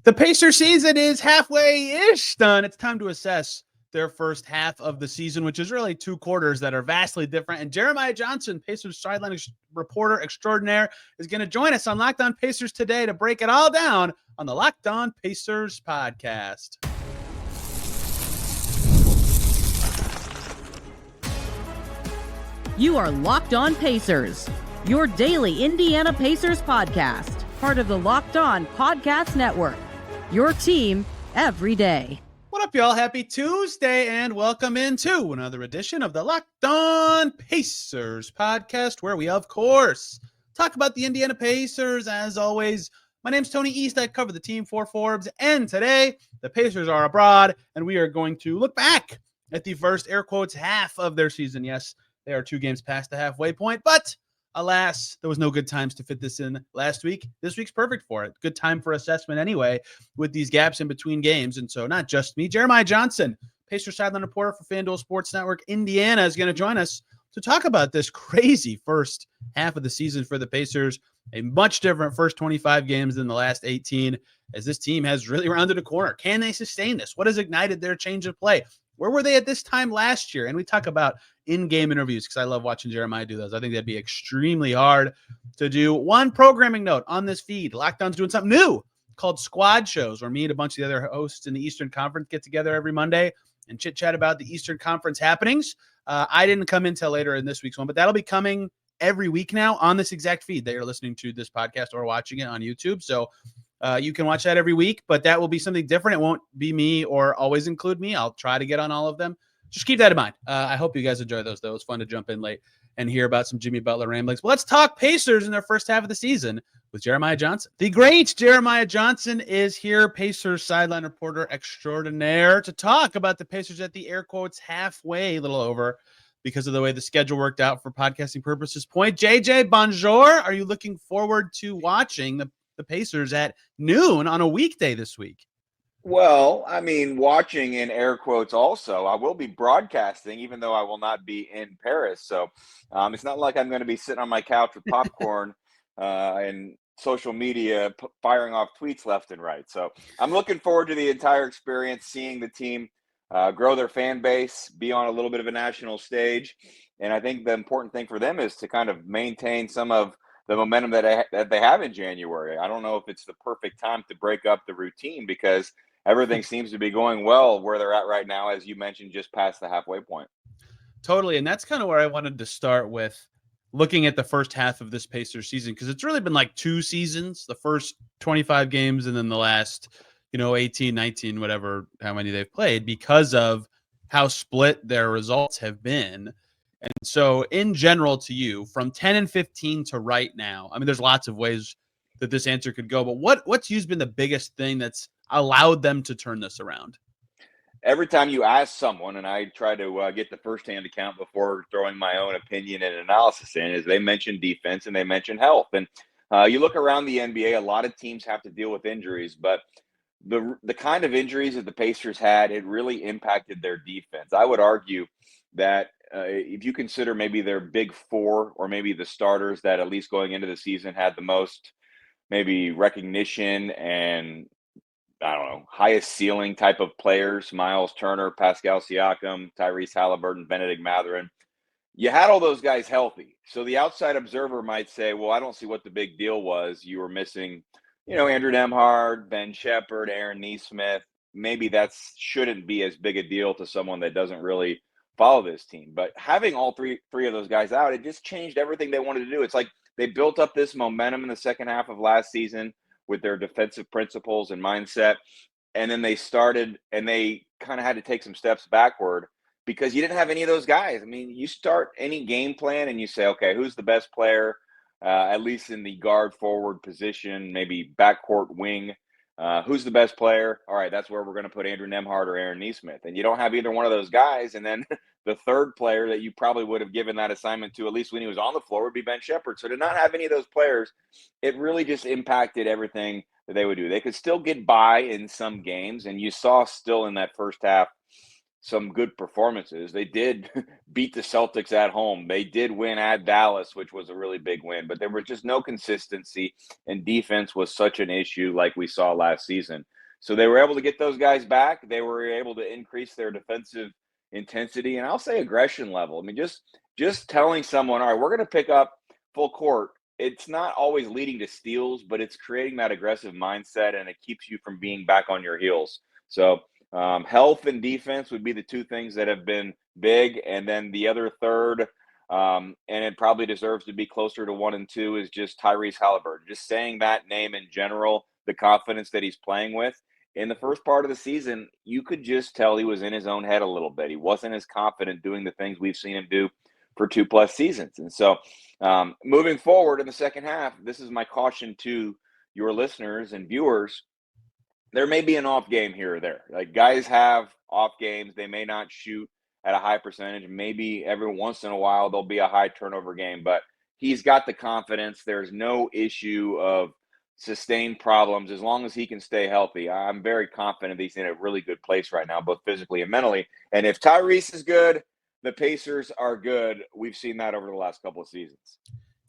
The Pacer season is halfway-ish done. It's time to assess their first half of the season, which is really two quarters that are vastly different. And Jeremiah Johnson, Pacers sideline reporter extraordinaire, is going to join us on Locked On Pacers today to break it all down on the Locked On Pacers podcast. You are Locked On Pacers, your daily Indiana Pacers podcast, part of the Locked On Podcast Network, your team every day. What up, y'all? Happy Tuesday, and welcome into another edition of the Locked On Pacers podcast, where we, of course, talk about the Indiana Pacers. As always, my name's Tony East. I cover the team for Forbes, and today the Pacers are abroad, and we are going to look back at the first, air quotes, half of their season. Yes, they are 2 games past the halfway point, but alas, there was no good times to fit this in last week. This week's perfect for it. Good time for assessment anyway, with these gaps in between games. And so not just me, Jeremiah Johnson, Pacers sideline reporter for FanDuel Sports Network Indiana, is going to join us to talk about this crazy first half of the season for the Pacers. A much different first 25 games than the last 18, as this team has really rounded a corner. Can they sustain this? What has ignited their change of play? Where were they at this time last year? And we talk about in-game interviews because I love watching Jeremiah do those. I think that'd be extremely hard to do. One programming note on this feed: Locked On's doing something new called Squad Shows, where me and a bunch of the other hosts in the Eastern Conference get together every Monday and chit-chat about the Eastern Conference happenings. I didn't come in till later in this week's one, but that'll be coming every week now on this exact feed that you're listening to this podcast or watching it on YouTube. So you can watch that every week, but that will be something different. It won't be me or always include me. I'll try to get on all of them. Just keep that in mind. I hope you guys enjoy those, though. It was fun to jump in late and hear about some Jimmy Butler ramblings. But let's talk Pacers in their first half of the season with Jeremiah Johnson. The great Jeremiah Johnson is here, Pacers sideline reporter extraordinaire, to talk about the Pacers at the air quotes halfway, a little over, because of the way the schedule worked out for podcasting purposes. Point, JJ, bonjour. Are you looking forward to watching the Pacers at noon on a weekday this week? Well, I mean, watching in air quotes also. I will be broadcasting, even though I will not be in Paris. So it's not like I'm going to be sitting on my couch with popcorn and social media firing off tweets left and right. So I'm looking forward to the entire experience, seeing the team grow their fan base, be on a little bit of a national stage. And I think the important thing for them is to kind of maintain some of the momentum that they have in January. I don't know if it's the perfect time to break up the routine because everything seems to be going well where they're at right now, as you mentioned, just past the halfway point. Totally. And that's kind of where I wanted to start with looking at the first half of this Pacers season, because it's really been like 2 seasons, the first 25 games and then the last, 18, 19, whatever, how many they've played, because of how split their results have been. And so in general, to you, from 10 and 15 to right now, I mean, there's lots of ways that this answer could go, but what's been the biggest thing that's allowed them to turn this around? Every time you ask someone, and I try to get the firsthand account before throwing my own opinion and analysis in, is they mention defense and they mention health. And you look around the NBA, a lot of teams have to deal with injuries, but the kind of injuries that the Pacers had, it really impacted their defense. I would argue that if you consider maybe their big 4 or maybe the starters that at least going into the season had the most maybe recognition and I don't know, highest ceiling type of players, Myles, Turner, Pascal, Siakam, Tyrese, Haliburton, Bennedict, Mathurin. You had all those guys healthy. So the outside observer might say, well, I don't see what the big deal was. You were missing, Andrew Nembhard, Ben Shepherd, Aaron Nesmith. Maybe that shouldn't be as big a deal to someone that doesn't really follow this team. But having all three of those guys out, it just changed everything they wanted to do. It's like they built up this momentum in the second half of last season with their defensive principles and mindset. And then they started and they kind of had to take some steps backward because you didn't have any of those guys. I mean, you start any game plan and you say, okay, who's the best player, at least in the guard forward position, maybe backcourt wing. Who's the best player? All right, that's where we're going to put Andrew Nembhard or Aaron Nesmith. And you don't have either one of those guys. And then the third player that you probably would have given that assignment to, at least when he was on the floor, would be Ben Shepherd. So to not have any of those players, it really just impacted everything that they would do. They could still get by in some games. And you saw still in that first half, some good performances. They did beat the Celtics at home. They did win at Dallas, which was a really big win, but there was just no consistency, and defense was such an issue like we saw last season. So they were able to get those guys back. They were able to increase their defensive intensity, and I'll say aggression level. I mean, just telling someone, all right, we're going to pick up full court. It's not always leading to steals, but it's creating that aggressive mindset, and it keeps you from being back on your heels. So health and defense would be the two things that have been big. And then the other third, and it probably deserves to be closer to 1 and 2, is just Tyrese Haliburton. Just saying that name in general, the confidence that he's playing with. In the first part of the season, you could just tell he was in his own head a little bit. He wasn't as confident doing the things we've seen him do for 2+ seasons. And so moving forward in the second half, this is my caution to your listeners and viewers. There may be an off game here or there. Like, guys have off games. They may not shoot at a high percentage. Maybe every once in a while there'll be a high turnover game, but he's got the confidence. There's no issue of sustained problems as long as he can stay healthy. I'm very confident he's in a really good place right now, both physically and mentally. And if Tyrese is good, the Pacers are good. We've seen that over the last couple of seasons.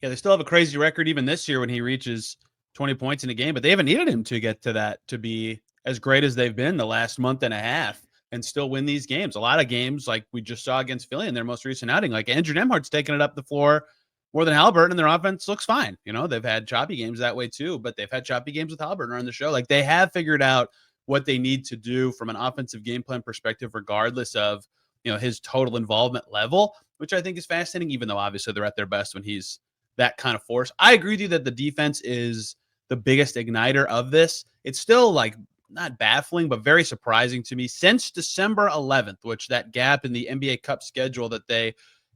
Yeah, they still have a crazy record even this year when he reaches 20 points in a game, but they haven't needed him to get to that to be as great as they've been the last month and a half and still win these games. A lot of games like we just saw against Philly in their most recent outing, like Andrew Nembhard's taking it up the floor more than Haliburton, and their offense looks fine. You know, they've had choppy games that way too, but they've had choppy games with Haliburton on the show. Like, they have figured out what they need to do from an offensive game plan perspective, regardless of, you know, his total involvement level, which I think is fascinating, even though obviously they're at their best when he's that kind of force. I agree with you that the defense is the biggest igniter of this. It's still like not baffling, but very surprising to me. Since December 11th, which that gap in the NBA Cup schedule that they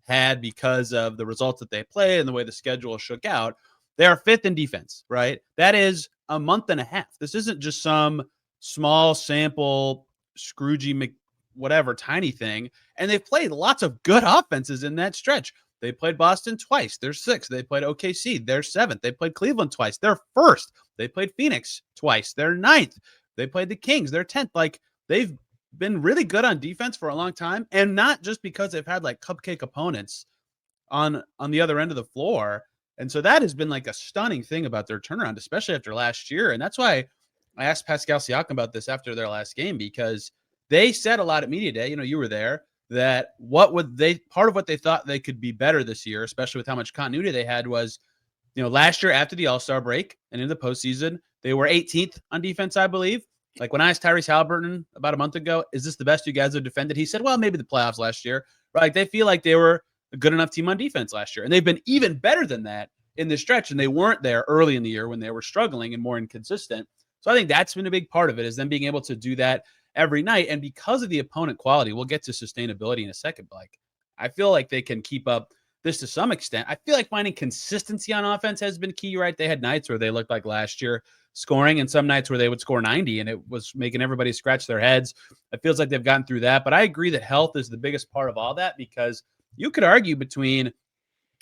had because of the results that they played and the way the schedule shook out, they are 5th in defense, right? That is a month and a half. This isn't just some small sample Scroogey whatever tiny thing. And they've played lots of good offenses in that stretch. They played Boston twice. They're 6th. They played OKC. They're 7th. They played Cleveland twice. They're 1st. They played Phoenix twice. They're 9th. They played the Kings. They're 10th. Like, they've been really good on defense for a long time, and not just because they've had like cupcake opponents on the other end of the floor. And so that has been like a stunning thing about their turnaround, especially after last year. And that's why I asked Pascal Siakam about this after their last game, because they said a lot at media day, you know, you were there, that part of what they thought they could be better this year, especially with how much continuity they had, was, you know, last year after the All-Star break and in the postseason, they were 18th on defense, I believe. Like, when I asked Tyrese Haliburton about a month ago, is this the best you guys have defended? He said, well, maybe the playoffs last year. Right? Like, they feel like they were a good enough team on defense last year. And they've been even better than that in this stretch. And they weren't there early in the year when they were struggling and more inconsistent. So I think that's been a big part of it, is them being able to do that every night. And because of the opponent quality, we'll get to sustainability in a second, but like, I feel like they can keep up this to some extent. I feel like finding consistency on offense has been key, right? They had nights where they looked like last year scoring, and some nights where they would score 90, and it was making everybody scratch their heads. It feels like they've gotten through that, but I agree that health is the biggest part of all that, because you could argue between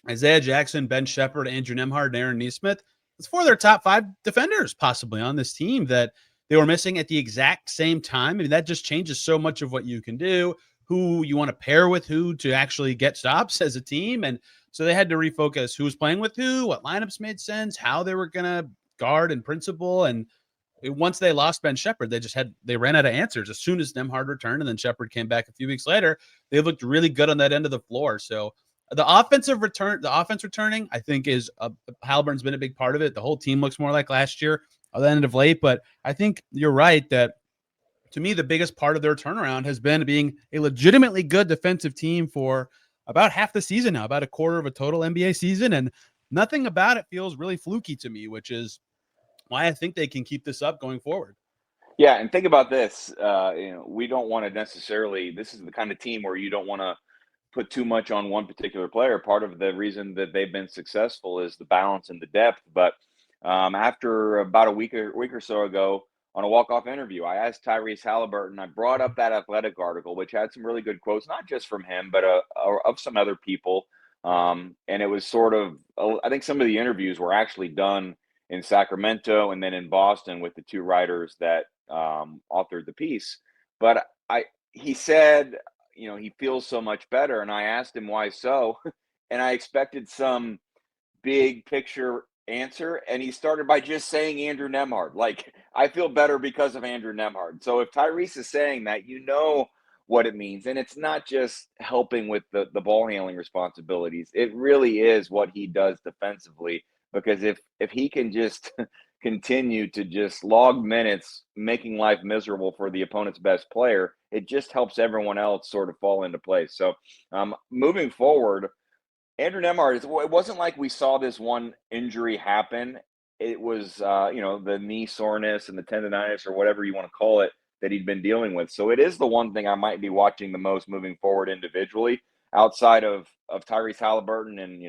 Isaiah Jackson, Ben Shepherd, Andrew Nembhard, and Aaron Nesmith, it's 4 of their top 5 defenders possibly on this team that they were missing at the exact same time. I mean, that just changes so much of what you can do, who you want to pair with who to actually get stops as a team. And so they had to refocus who was playing with who, what lineups made sense, how they were going to guard and principle. And once they lost Ben Shepherd, they ran out of answers as soon as Nembhard returned, and then Shepherd came back a few weeks later. They looked really good on that end of the floor. So the offense returning, I think, is Haliburton's been a big part of it. The whole team looks more like last year at the end of late, but I think you're right that, to me, the biggest part of their turnaround has been being a legitimately good defensive team for about half the season now, about a quarter of a total NBA season, and nothing about it feels really fluky to me, which is why I think they can keep this up going forward. Yeah, and think about this. We don't want to necessarily – this is the kind of team where you don't want to put too much on one particular player. Part of the reason that they've been successful is the balance and the depth. But after about a week or so ago, on a walk-off interview, I asked Tyrese Haliburton, I brought up that Athletic article, which had some really good quotes, not just from him, but of some other people. And it was sort of, I think some of the interviews were actually done in Sacramento and then in Boston with the 2 writers that authored the piece. But he said, he feels so much better. And I asked him why so. And I expected some big picture answer. And he started by just saying Andrew Nembhard. Like, I feel better because of Andrew Nembhard. So if Tyrese is saying that, what it means. And it's not just helping with the ball handling responsibilities. It really is what he does defensively. Because if he can just continue to just log minutes, making life miserable for the opponent's best player, it just helps everyone else sort of fall into place. So moving forward, Andrew Nembhard, it wasn't like we saw this one injury happen. It was, the knee soreness and the tendonitis or whatever you want to call it that he'd been dealing with. So it is the one thing I might be watching the most moving forward individually outside of Tyrese Haliburton and,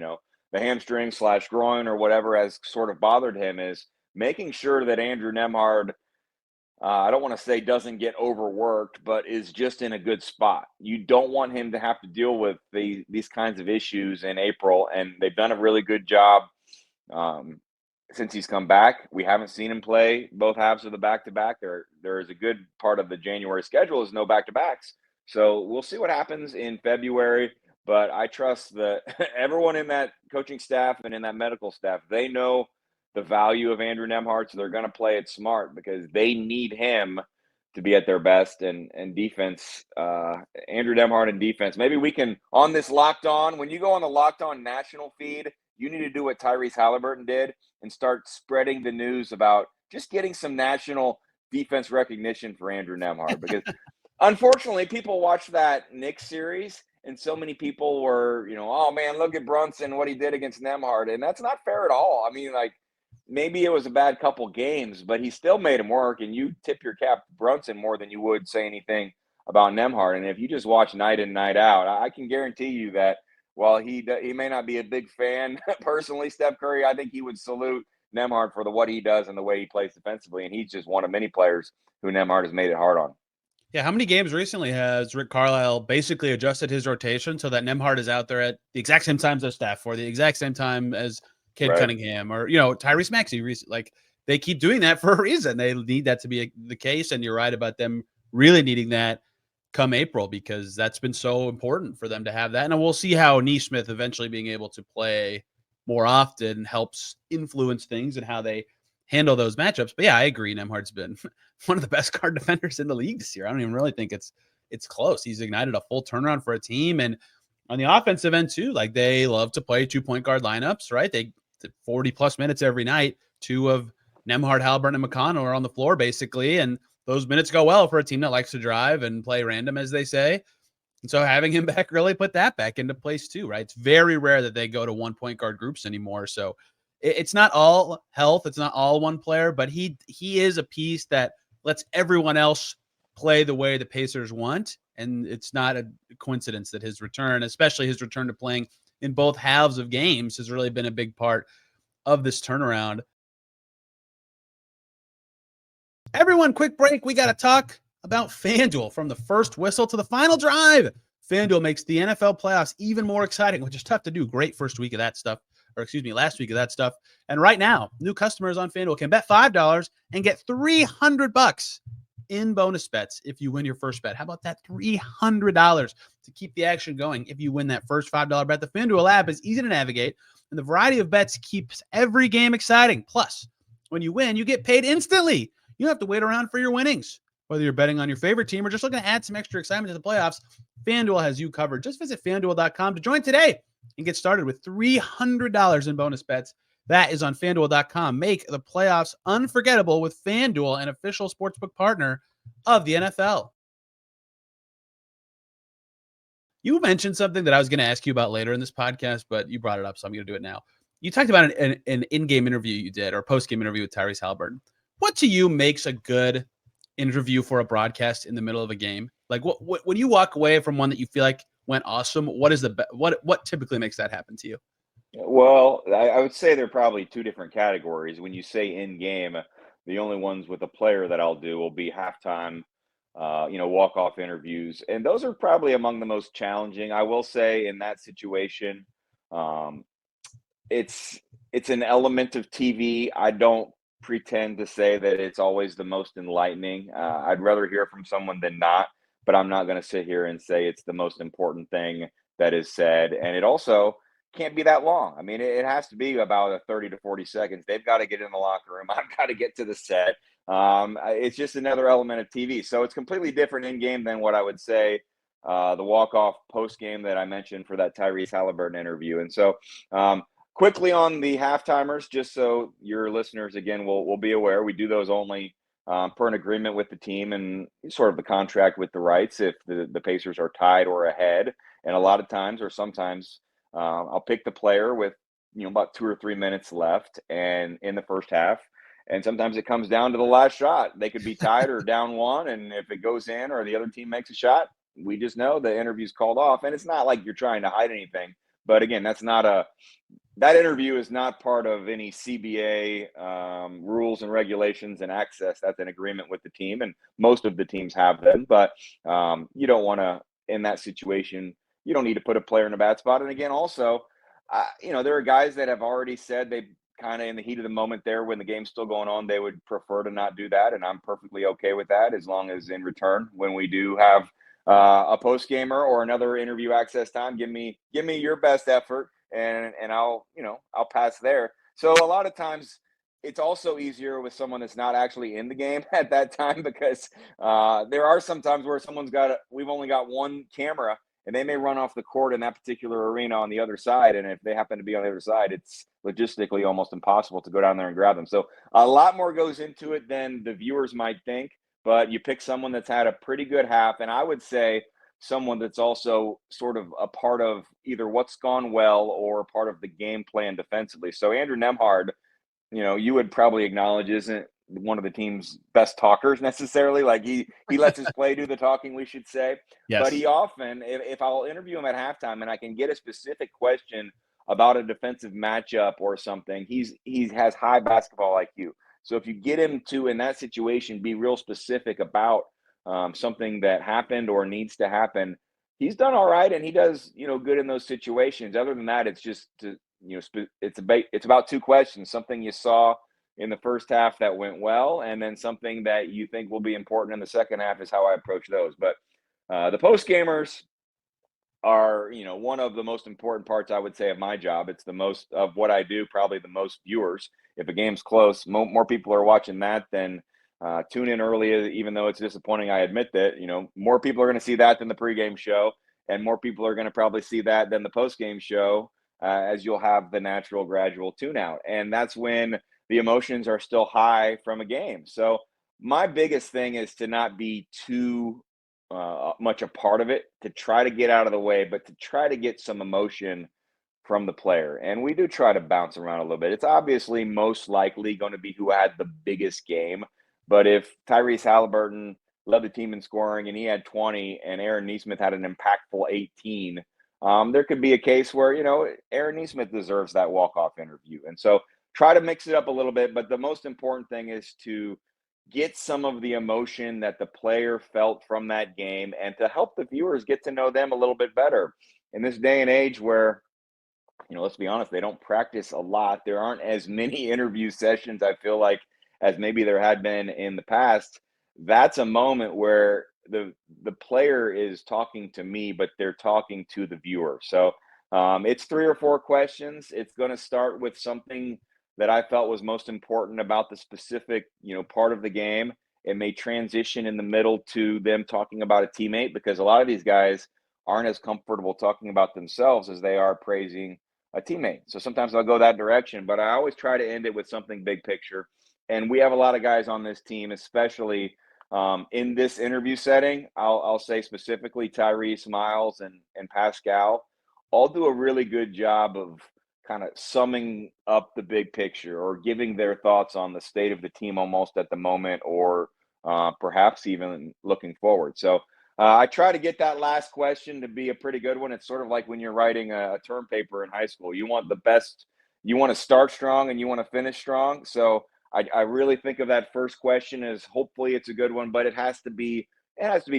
the hamstring / groin or whatever has sort of bothered him is making sure that Andrew Nembhard, I don't want to say doesn't get overworked, but is just in a good spot. You don't want him to have to deal with these kinds of issues in April, and they've done a really good job since he's come back. We haven't seen him play both halves of the back-to-back. There is a good part of the January schedule is no back-to-backs. So we'll see what happens in February, but I trust that everyone in that coaching staff and in that medical staff, they know the value of Andrew Nembhard, so they're going to play it smart because they need him to be at their best. And defense, Andrew Nembhard and defense. Maybe we can, on this Locked On, when you go on the Locked On national feed, you need to do what Tyrese Haliburton did and start spreading the news about just getting some national defense recognition for Andrew Nembhard. Because unfortunately, people watch that Knicks series and so many people were, oh man, look at Brunson, what he did against Nembhard. And that's not fair at all. I mean, like, maybe it was a bad couple games, but he still made him work, and you tip your cap to Brunson more than you would say anything about Nembhard. And if you just watch night in, night out, I can guarantee you that while he may not be a big fan personally, Steph Curry, I think he would salute Nembhard for what he does and the way he plays defensively. And he's just one of many players who Nembhard has made it hard on. Yeah, how many games recently has Rick Carlisle basically adjusted his rotation so that Nembhard is out there at the exact same times as Steph or the exact same time as Cade Cunningham or, Tyrese Maxey? Like, they keep doing that for a reason. They need that to be the case, and you're right about them really needing that come April because that's been so important for them to have that. And we'll see how Nesmith eventually being able to play more often helps influence things and how they handle those matchups. But yeah, I agree. Nembhard's been one of the best guard defenders in the league this year. I don't even really think it's close. He's ignited a full turnaround for a team. And on the offensive end too, like, they love to play 2-point guard lineups, right? They 40 plus minutes every night. Two of Nembhard, Haliburton, and McConnell are on the floor basically. And those minutes go well for a team that likes to drive and play random, as they say. And so having him back really put that back into place too, right? It's very rare that they go to 1-point guard groups anymore. So it's not all health. It's not all one player, but he is a piece that lets everyone else play the way the Pacers want. And it's not a coincidence that his return, especially his return to playing in both halves of games, has really been a big part of this turnaround. Everyone, quick break. We got to talk about FanDuel. From the first whistle to the final drive, FanDuel makes the NFL playoffs even more exciting, which is tough to do. Great first week of that stuff. Last week of that stuff. And right now, new customers on FanDuel can bet $5 and get $300 in bonus bets if you win your first bet. How about that? $300 to keep the action going if you win that first $5 bet. The FanDuel app is easy to navigate, and the variety of bets keeps every game exciting. Plus, when you win, you get paid instantly. You don't have to wait around for your winnings. Whether you're betting on your favorite team or just looking to add some extra excitement to the playoffs, FanDuel has you covered. Just visit FanDuel.com to join today and get started with $300 in bonus bets. That is on FanDuel.com. Make the playoffs unforgettable with FanDuel, an official sportsbook partner of the NFL. You mentioned something that I was going to ask you about later in this podcast, but you brought it up, so I'm going to do it now. You talked about an in-game interview you did, or post-game interview with Tyrese Haliburton. What to you makes a good interview for a broadcast in the middle of a game? Like, what when you walk away from one that you feel like went awesome, what is what typically makes that happen to you? Well, I would say there are probably two different categories. When you say in game, the only ones with a player that I'll do will be halftime, walk-off interviews, and those are probably among the most challenging. I will say in that situation, it's an element of TV. I don't pretend to say that it's always the most enlightening. I'd rather hear from someone than not. but I'm not going to sit here and say it's the most important thing that is said. And it also can't be that long. I mean, it has to be about a 30 to 40 seconds. They've got to get in the locker room. I've got to get to the set. It's just another element of TV. So it's completely different in game than what I would say the walk-off post-game that I mentioned for that Tyrese Haliburton interview. And so quickly on the halftimers, just so your listeners, again, will be aware, we do those only per an agreement with the team and sort of the contract with the rights if the Pacers are tied or ahead. And a lot of times or sometimes I'll pick the player with about 2 or 3 minutes left and in the first half. And sometimes it comes down to the last shot. They could be tied or down one. And if it goes in or the other team makes a shot, we just know the interview's called off. And it's not like you're trying to hide anything. But again, that interview is not part of any CBA rules and regulations and access. That's an agreement with the team. And most of the teams have them. But you don't want to, in that situation, you don't need to put a player in a bad spot. And again, also, there are guys that have already said they kind of in the heat of the moment there when the game's still going on, they would prefer to not do that. And I'm perfectly okay with that as long as in return, when we do have a post gamer or another interview access time, give me your best effort and I'll pass there. So a lot of times it's also easier with someone that's not actually in the game at that time because there are some times where we've only got one camera and they may run off the court in that particular arena on the other side. And if they happen to be on the other side, it's logistically almost impossible to go down there and grab them. So a lot more goes into it than the viewers might think, but you pick someone that's had a pretty good half. And I would say someone that's also sort of a part of either what's gone well or part of the game plan defensively. So Andrew Nembhard, you would probably acknowledge isn't one of the team's best talkers necessarily. Like he lets his play do the talking, we should say. Yes. But he often, if I'll interview him at halftime and I can get a specific question about a defensive matchup or something, he has high basketball IQ. So if you get him to, in that situation, be real specific about something that happened or needs to happen, he's done all right and he does, good in those situations. Other than that, it's just it's about two questions: something you saw in the first half that went well, and then something that you think will be important in the second half is how I approach those. But the post gamers are, one of the most important parts, I would say, of my job. It's the most of what I do, probably the most viewers. If a game's close, more people are watching that than tune in early, even though it's disappointing. I admit that, more people are going to see that than the pregame show, and more people are going to probably see that than the postgame show, as you'll have the natural gradual tune out. And that's when the emotions are still high from a game. So my biggest thing is to not be too much a part of it, to try to get out of the way, but to try to get some emotion from the player. And we do try to bounce around a little bit. It's obviously most likely going to be who had the biggest game. But if Tyrese Haliburton led the team in scoring and he had 20 and Aaron Nesmith had an impactful 18, there could be a case where, Aaron Nesmith deserves that walk-off interview. And so try to mix it up a little bit. But the most important thing is to get some of the emotion that the player felt from that game and to help the viewers get to know them a little bit better. In this day and age where, let's be honest, they don't practice a lot. There aren't as many interview sessions, I feel like, as maybe there had been in the past. That's a moment where the player is talking to me, but they're talking to the viewer. So it's 3 or 4 questions. It's going to start with something that I felt was most important about the specific, part of the game. It may transition in the middle to them talking about a teammate, because a lot of these guys aren't as comfortable talking about themselves as they are praising a teammate. So sometimes I'll go that direction, but I always try to end it with something big picture. And we have a lot of guys on this team, especially in this interview setting. I'll say specifically Tyrese, Myles, and Pascal all do a really good job of kind of summing up the big picture or giving their thoughts on the state of the team almost at the moment, or perhaps even looking forward. So I try to get that last question to be a pretty good one. It's sort of like when you're writing a term paper in high school. You want the best, you want to start strong and you want to finish strong. So I really think of that first question as hopefully it's a good one, but it has to be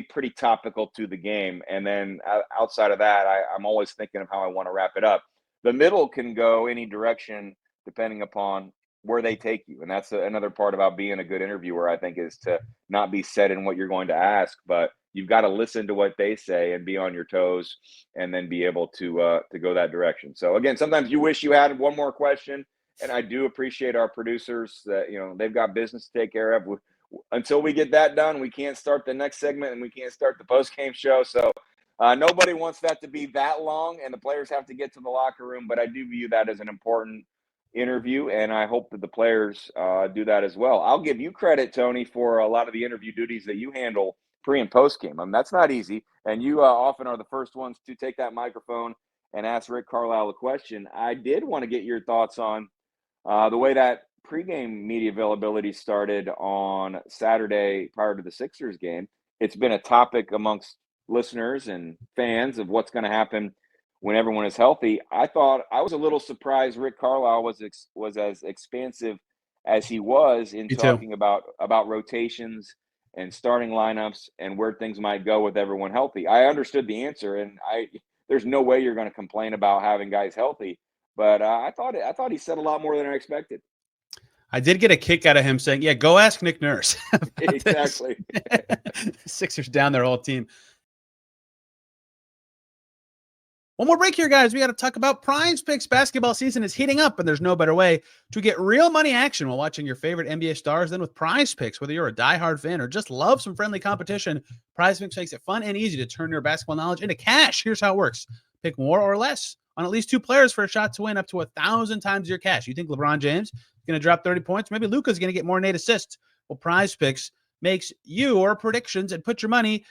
pretty topical to the game. And then outside of that, I'm always thinking of how I want to wrap it up. The middle can go any direction depending upon where they take you. And that's another part about being a good interviewer, I think, is to not be set in what you're going to ask, but you've got to listen to what they say and be on your toes, and then be able to go that direction. So again, sometimes you wish you had one more question, and I do appreciate our producers that, you know, they've got business to take care of. Until we get that done, we can't start the next segment and we can't start the post-game show. So nobody wants that to be that long, and the players have to get to the locker room. But I do view that as an important interview, and I hope that the players do that as well. I'll give you credit, Tony, for a lot of the interview duties that you handle pre and post game. I mean, that's not easy, and you often are the first ones to take that microphone and ask Rick Carlisle a question. I did want to get your thoughts on the way that pregame media availability started on Saturday prior to the Sixers game. It's been a topic amongst listeners and fans of what's going to happen when everyone is healthy. I was a little surprised Rick Carlisle was as expansive as he was in talking about rotations and starting lineups and where things might go with everyone healthy. I understood the answer, and there's no way you're going to complain about having guys healthy. But I thought he said a lot more than I expected. I did get a kick out of him saying, yeah, go ask Nick Nurse. Exactly. Sixers down their whole team. One more break here, guys. We got to talk about Prizepicks. Basketball season is heating up, and there's no better way to get real money action while watching your favorite NBA stars than with Prizepicks. Whether you're a diehard fan or just love some friendly competition, Prizepicks makes it fun and easy to turn your basketball knowledge into cash. Here's how it works. Pick more or less on at least 2 players for a shot to win up to 1,000 times your cash. You think LeBron James is going to drop 30 points? Maybe Luka's going to get more than 8 assists. Well, Prizepicks makes your predictions and put your money.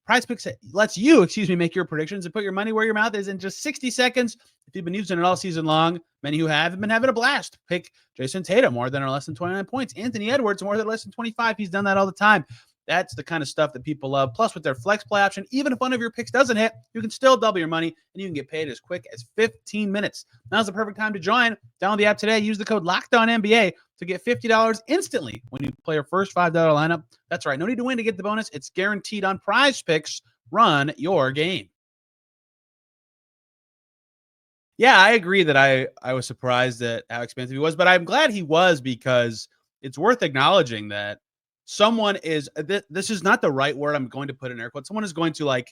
Prizepicks lets you, make your predictions and put your money where your mouth is in just 60 seconds. If you've been using it all season long, many who have been having a blast. Pick Jason Tatum more than or less than 29 points. Anthony Edwards more than or less than 25. He's done that all the time. That's the kind of stuff that people love. Plus, with their flex play option, even if one of your picks doesn't hit, you can still double your money, and you can get paid as quick as 15 minutes. Now's the perfect time to join. Download the app today. Use the code LOCKEDONNBA to get $50 instantly when you play your first $5 lineup. That's right. No need to win to get the bonus. It's guaranteed on Prizepicks. Run your game. Yeah, I agree that I was surprised at how expensive he was, but I'm glad he was, because it's worth acknowledging that someone is, this is not the right word I'm going to put in air quotes. Someone is going to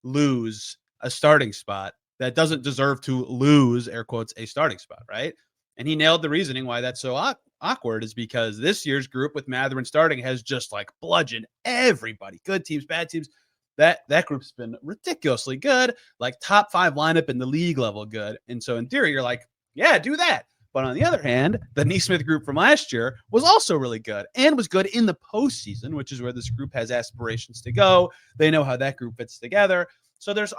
lose a starting spot that doesn't deserve to lose, air quotes, a starting spot, right? And he nailed the reasoning why that's so awkward is because this year's group with Mathurin starting has just bludgeoned everybody. Good teams, bad teams. That group's been ridiculously good, top 5 lineup in the league level good. And so in theory, you're like, yeah, do that. But on the other hand, the Neesmith group from last year was also really good and was good in the postseason, which is where this group has aspirations to go. They know how that group fits together. So there's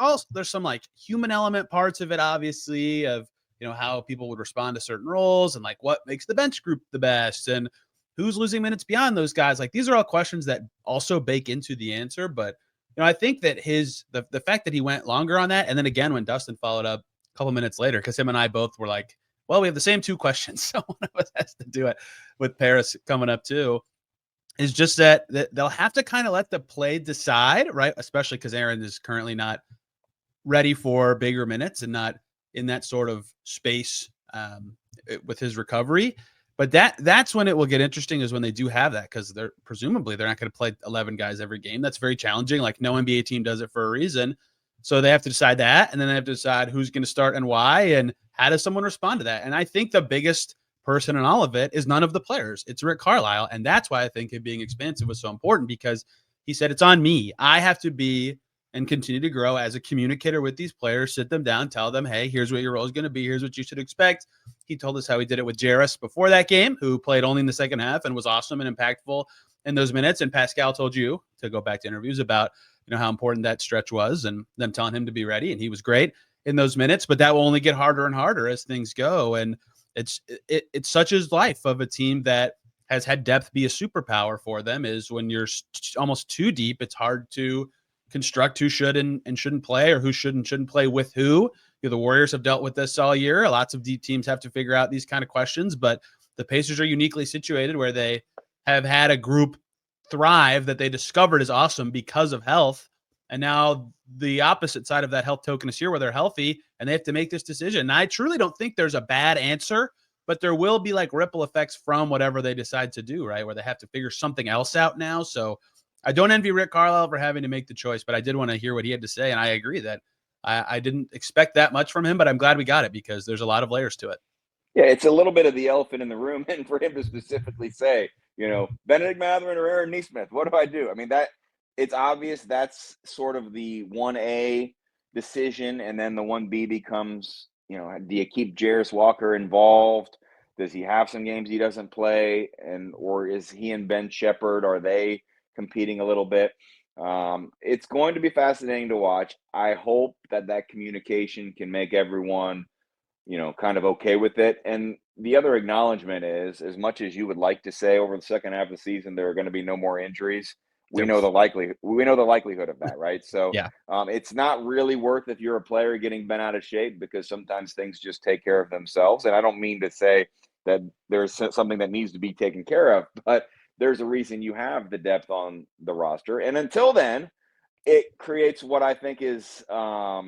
some human element parts of it, obviously, of how people would respond to certain roles and what makes the bench group the best and who's losing minutes beyond those guys. These are all questions that also bake into the answer. But I think that the fact that he went longer on that, and then again when Dustin followed up a couple minutes later, because him and I both were like, well, we have the same 2 questions, so one of us has to do it with Paris coming up too, is just that they'll have to kind of let the play decide, right? Especially because Aaron is currently not ready for bigger minutes and not in that sort of space with his recovery. But that's when it will get interesting, is when they do have that, because they're not going to play 11 guys every game. That's very challenging. No NBA team does it for a reason. So they have to decide that, and then they have to decide who's going to start and why, and how does someone respond to that. And I think the biggest person in all of it is none of the players. It's Rick Carlisle, and that's why I think it being expansive was so important, because he said it's on me. I have to be and continue to grow as a communicator with these players, sit them down, tell them, hey, here's what your role is going to be. Here's what you should expect. He told us how he did it with Jairus before that game, who played only in the second half and was awesome and impactful in those minutes. And Pascal told you to go back to interviews about how important that stretch was and them telling him to be ready. And he was great in those minutes, but that will only get harder and harder as things go. And it's such as life of a team that has had depth be a superpower for them, is when you're almost too deep, it's hard to construct who should and shouldn't play, or who should and shouldn't play with who. The Warriors have dealt with this all year. Lots of deep teams have to figure out these kind of questions, but the Pacers are uniquely situated where they have had a group thrive that they discovered is awesome because of health. And now the opposite side of that health token is here, where they're healthy and they have to make this decision. And I truly don't think there's a bad answer, but there will be ripple effects from whatever they decide to do, right? Where they have to figure something else out now. So I don't envy Rick Carlisle for having to make the choice, but I did want to hear what he had to say, and I agree that I didn't expect that much from him, but I'm glad we got it because there's a lot of layers to it. Yeah, it's a little bit of the elephant in the room, and for him to specifically say, Bennedict Mathurin or Aaron Nesmith, what do I do? I mean, that it's obvious that's sort of the 1A decision, and then the 1B becomes, do you keep Jarace Walker involved? Does he have some games he doesn't play, or is he and Ben Shepherd, are they competing a little bit? It's going to be fascinating to watch. I hope that communication can make everyone kind of okay with it. And the other acknowledgement is, as much as you would like to say over the second half of the season there are going to be no more injuries, we know the likelihood of that, right? So Yeah. It's not really worth, if you're a player, getting bent out of shape, because sometimes things just take care of themselves. And I don't mean to say that there's something that needs to be taken care of, but there's a reason you have the depth on the roster. And until then, it creates what I think is a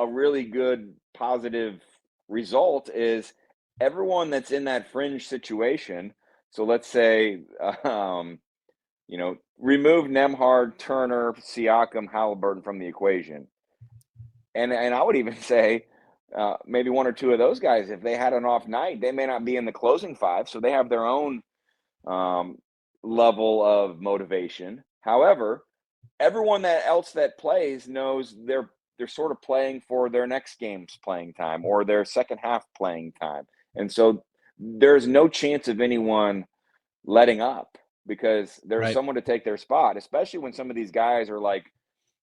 really good positive result is everyone that's in that fringe situation. So let's say, remove Nembhard, Turner, Siakam, Haliburton from the equation. And I would even say maybe one or two of those guys, if they had an off night, they may not be in the closing five. So they have their own level of motivation. However, everyone else that plays knows they're sort of playing for their next game's playing time or their second half playing time. And so there's no chance of anyone letting up because there's someone to take their spot, especially when some of these guys are like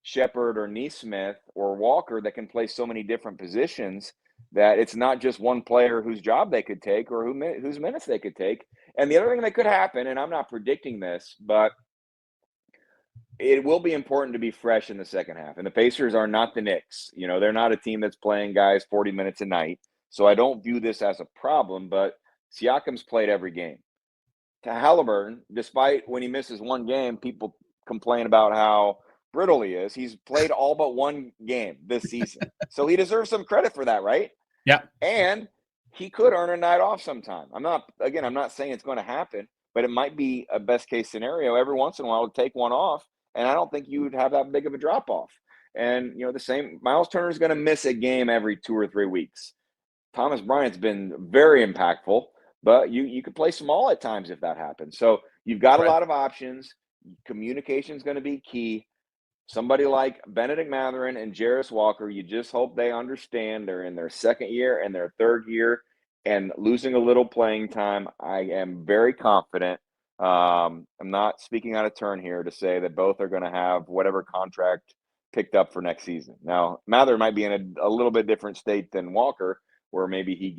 Shepherd or Nesmith or Walker that can play so many different positions that it's not just one player whose job they could take or whose minutes they could take. And the other thing that could happen, and I'm not predicting this, but it will be important to be fresh in the second half. And the Pacers are not the Knicks. They're not a team that's playing guys 40 minutes a night. So I don't view this as a problem, but Siakam's played every game. To Haliburton, despite when he misses one game, people complain about how brittle he is. He's played all but one game this season. So he deserves some credit for that, right? Yeah. And he could earn a night off sometime. I'm not saying it's going to happen, but it might be a best case scenario every once in a while to take one off. And I don't think you would have that big of a drop off. And, the same, Myles Turner is going to miss a game every 2 or 3 weeks. Thomas Bryant's been very impactful, but you could play small at times if that happens. So you've got a lot of options. Communication is going to be key. Somebody like Bennedict Mathurin and Jarace Walker, you just hope they understand they're in their second year and their third year and losing a little playing time. I am very confident. I'm not speaking out of turn here to say that both are going to have whatever contract picked up for next season. Now, Mathurin might be in a little bit different state than Walker, where maybe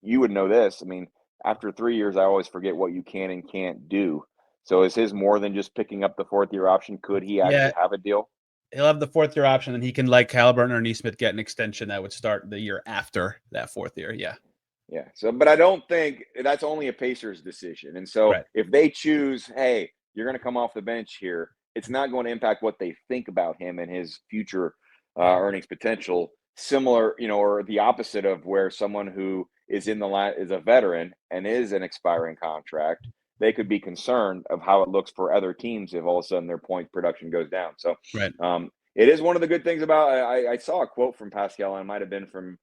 you would know this. I mean, after 3 years, I always forget what you can and can't do. So is his more than just picking up the fourth-year option? Could he actually have a deal? He'll have the fourth-year option, and he can, like Haliburton or Nesmith, get an extension that would start the year after that fourth year. Yeah. Yeah. So, but I don't think that's only a Pacers decision. And so if they choose, hey, you're going to come off the bench here, it's not going to impact what they think about him and his future earnings potential. Similar, or the opposite of where someone who is is a veteran and is an expiring contract, they could be concerned of how it looks for other teams if all of a sudden their point production goes down. So it is one of the good things about, I saw a quote from Pascal, and it might have been from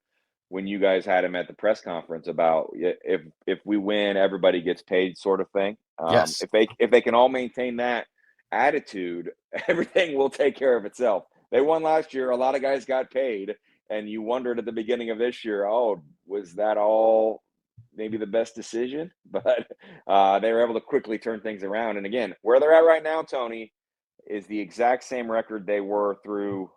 when you guys had him at the press conference about if we win, everybody gets paid sort of thing. Yes. If they can all maintain that attitude, everything will take care of itself. They won last year. A lot of guys got paid. And you wondered at the beginning of this year, was that all maybe the best decision? But they were able to quickly turn things around. And again, where they're at right now, Tony, is the exact same record they were through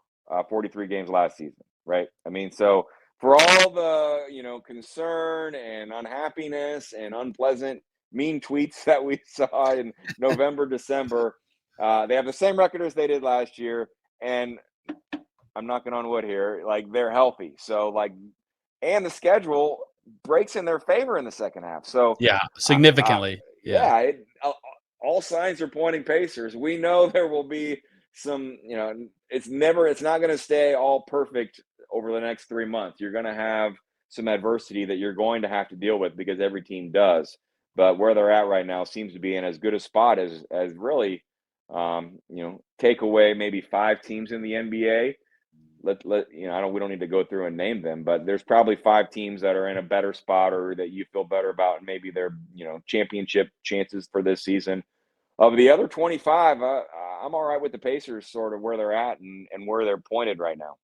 43 games last season, right? I mean, so for all the, concern and unhappiness and unpleasant, mean tweets that we saw in November, December, they have the same record as they did last year. And I'm knocking on wood here, they're healthy. So and the schedule breaks in their favor in the second half. So significantly. All signs are pointing Pacers. We know there will be some, it's not going to stay all perfect over the next 3 months. You're going to have some adversity that you're going to have to deal with because every team does. But where they're at right now seems to be in as good a spot as really take away maybe 5 teams in the NBA, we don't need to go through and name them, but there's probably 5 teams that are in a better spot or that you feel better about, and maybe their championship chances for this season. Of the other 25, I'm all right with the Pacers sort of where they're at and where they're pointed right now.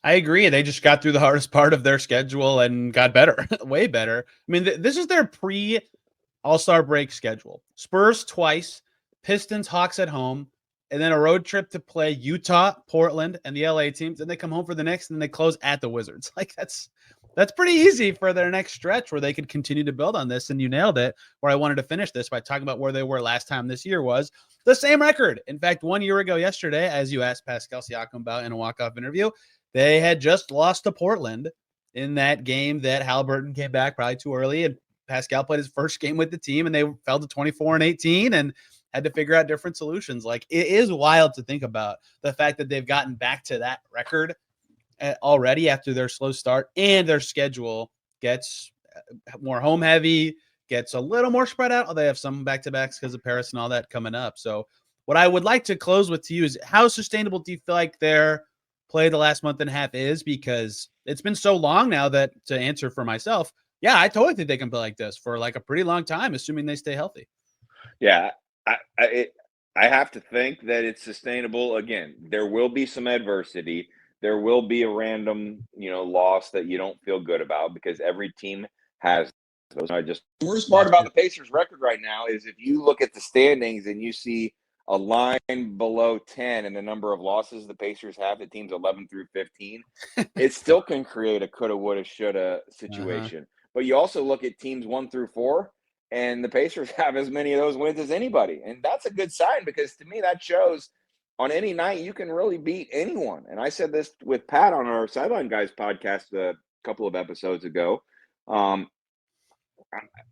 I agree. They just got through the hardest part of their schedule and got better, way better. I mean, this is their pre-All-Star break schedule. Spurs twice, Pistons, Hawks at home, and then a road trip to play Utah, Portland, and the LA teams. Then they come home for the next, and they close at the Wizards. Like that's pretty easy for their next stretch where they could continue to build on this. And you nailed it. Where I wanted to finish this by talking about where they were last time this year was the same record. In fact, 1 year ago yesterday, as you asked Pascal Siakam about in a walk-off interview, they had just lost to Portland in that game that Haliburton came back probably too early, and Pascal played his first game with the team, and they fell to 24-18 and had to figure out different solutions. Like, it is wild to think about the fact that they've gotten back to that record already after their slow start, and their schedule gets more home heavy, gets a little more spread out. They have some back-to-backs because of Paris and all that coming up. So what I would like to close with to you is, how sustainable do you feel like their play the last month and a half is? Because it's been so long now that, to answer for myself, yeah, I totally think they can play like this for like a pretty long time, assuming they stay healthy. Yeah, I have to think that it's sustainable. Again, there will be some adversity. There will be a random, loss that you don't feel good about, because every team has those. The worst part about the Pacers' record right now is if you look at the standings and you see a line below 10 and the number of losses the Pacers have, the teams 11 through 15, it still can create a coulda, woulda, shoulda situation. But you also look at teams 1 through 4, and the Pacers have as many of those wins as anybody. And that's a good sign, because to me, that shows on any night you can really beat anyone. And I said this with Pat on our Sideline Guys podcast a couple of episodes ago. I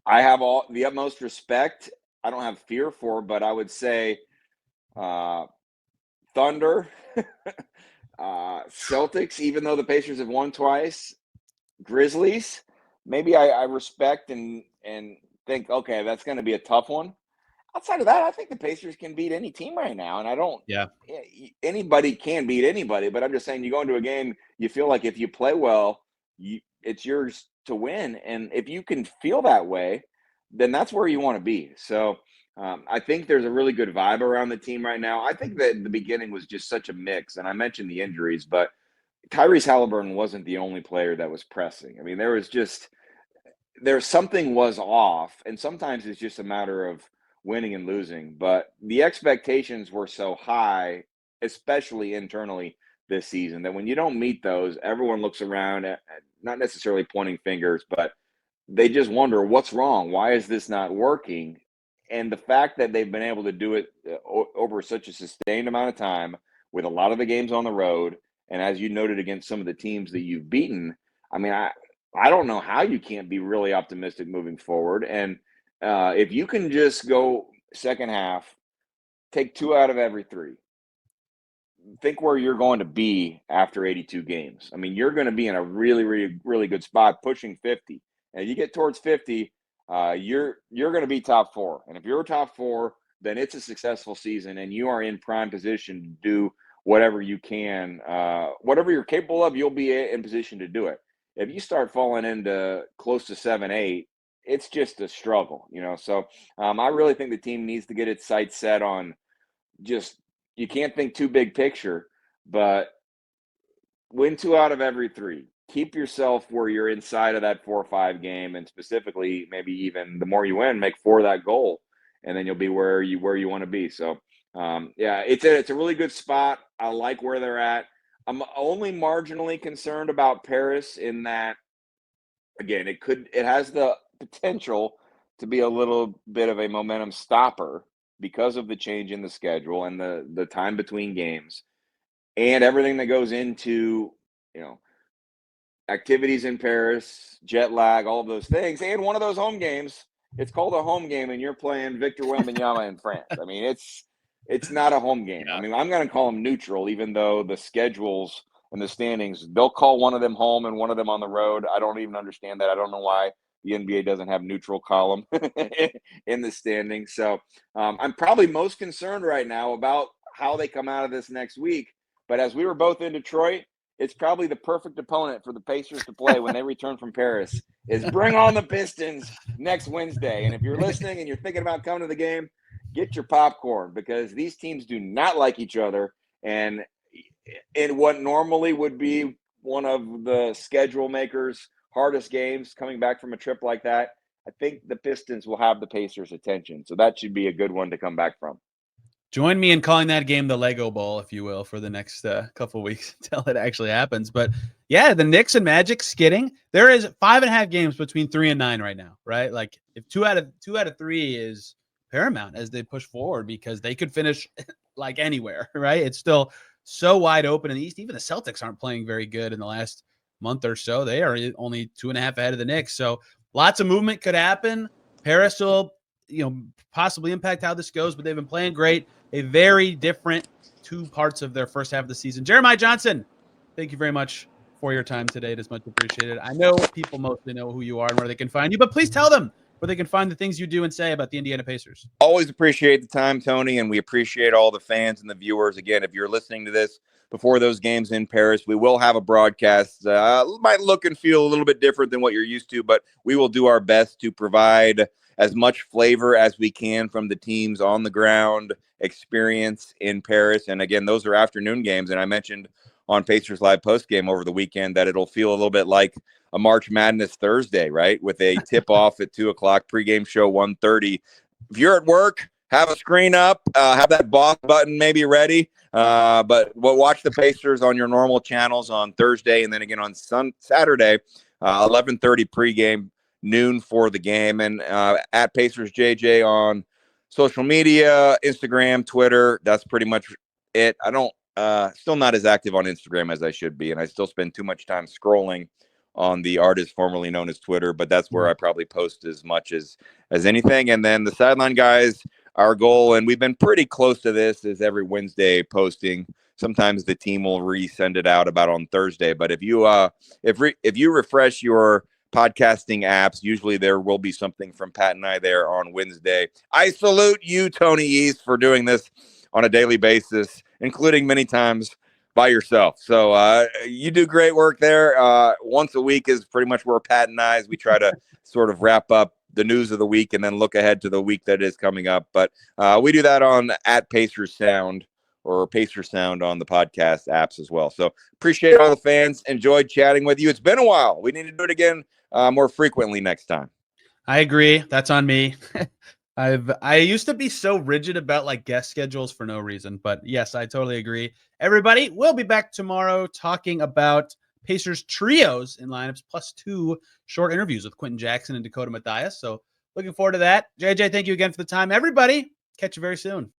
have all the utmost respect. I don't have fear for, but I would say Thunder, Celtics, even though the Pacers have won twice, Grizzlies, maybe I respect and think, okay, that's going to be a tough one. Outside of that, I think the Pacers can beat any team right now. And I don't, anybody can beat anybody, but I'm just saying, you go into a game, you feel like if you play well, it's yours to win. And if you can feel that way, then that's where you want to be. So I think there's a really good vibe around the team right now. I think that the beginning was just such a mix, and I mentioned the injuries, but Tyrese Haliburton wasn't the only player that was pressing. I mean, something was off, and sometimes it's just a matter of winning and losing, but the expectations were so high, especially internally this season, that when you don't meet those, everyone looks around at not necessarily pointing fingers, but they just wonder, what's wrong? Why is this not working? And the fact that they've been able to do it over such a sustained amount of time, with a lot of the games on the road, and as you noted, against some of the teams that you've beaten, I mean, I don't know how you can't be really optimistic moving forward. And if you can just go second half, take 2 out of every 3, think where you're going to be after 82 games. I mean, you're going to be in a really, really, really good spot, pushing 50. And you get towards 50, you're going to be top 4. And if you're top 4, then it's a successful season, and you are in prime position to do whatever you can, whatever you're capable of, you'll be in position to do it. If you start falling into close to 7, 8, it's just a struggle, So I really think the team needs to get its sights set on just, you can't think too big picture, but win 2 out of every 3. Keep yourself where you're inside of that 4 or 5 game, and specifically, maybe even the more you win, make 4 of that goal, and then you'll be where you want to be. So, it's a really good spot. I like where they're at. I'm only marginally concerned about Paris in that, again, it has the potential to be a little bit of a momentum stopper because of the change in the schedule and the time between games and everything that goes into, activities in Paris, jet lag, all of those things. And one of those home games, it's called a home game, and you're playing Victor Wembanyama in France. I mean, it's not a home game. I mean, I'm going to call them neutral, even though the schedules and the standings, they'll call one of them home and one of them on the road. I don't even understand that. I don't know why the NBA doesn't have neutral column in the standings. So I'm probably most concerned right now about how they come out of this next week. But as we were both in Detroit, it's probably the perfect opponent for the Pacers to play when they return from Paris is bring on the Pistons next Wednesday. And if you're listening and you're thinking about coming to the game, get your popcorn, because these teams do not like each other. And in what normally would be one of the schedule makers' hardest games coming back from a trip like that, I think the Pistons will have the Pacers' attention. So that should be a good one to come back from. Join me in calling that game the Lego Bowl, if you will, for the next couple of weeks until it actually happens. But yeah, the Knicks and Magic skidding. There is 5.5 games between 3 and 9 right now, right? Like if two out of 3 is paramount as they push forward, because they could finish like anywhere, right? It's still so wide open in the East. Even the Celtics aren't playing very good in the last month or so. They are only 2.5 ahead of the Knicks. So lots of movement could happen. Paris will, possibly impact how this goes, but they've been playing great. A very different 2 parts of their first half of the season. Jeremiah Johnson, thank you very much for your time today. It is much appreciated. I know people mostly know who you are and where they can find you, but please tell them where they can find the things you do and say about the Indiana Pacers. Always appreciate the time, Tony, and we appreciate all the fans and the viewers. Again, if you're listening to this before those games in Paris, we will have a broadcast. Might look and feel a little bit different than what you're used to, but we will do our best to provide as much flavor as we can from the team's on the ground experience in Paris. And again, those are afternoon games. And I mentioned on Pacers Live post game over the weekend that it'll feel a little bit like a March Madness Thursday, right? With a tip off at 2:00, pregame show 1:30. If you're at work, have a screen up, have that boss button maybe ready. But we'll watch the Pacers on your normal channels on Thursday, and then again on Saturday, 11:30 pregame, noon for the game. And at Pacers JJ on social media, Instagram, Twitter. That's pretty much it. I don't still not as active on Instagram as I should be, and I still spend too much time scrolling on the artist formerly known as Twitter, but that's where I probably post as much as anything. And then the sideline guys, our goal, and we've been pretty close to this, is every Wednesday posting. Sometimes the team will resend it out about on Thursday, but if you refresh your podcasting apps, usually there will be something from Pat and I there on Wednesday. I salute you, Tony East, for doing this on a daily basis, including many times by yourself. So you do great work there. Once a week is pretty much where Pat and I, we try to sort of wrap up the news of the week and then look ahead to the week that is coming up. But we do that on at Pacers Sound or Pacer Sound on the podcast apps as well. So appreciate all the fans. Enjoyed chatting with you. It's been a while. We need to do it again more frequently next time. I agree. That's on me. I used to be so rigid about like guest schedules for no reason, but yes, I totally agree. Everybody, we'll be back tomorrow talking about Pacers trios in lineups plus 2 short interviews with Quentin Jackson and Dakota Mathias. So looking forward to that. JJ, thank you again for the time. Everybody, catch you very soon.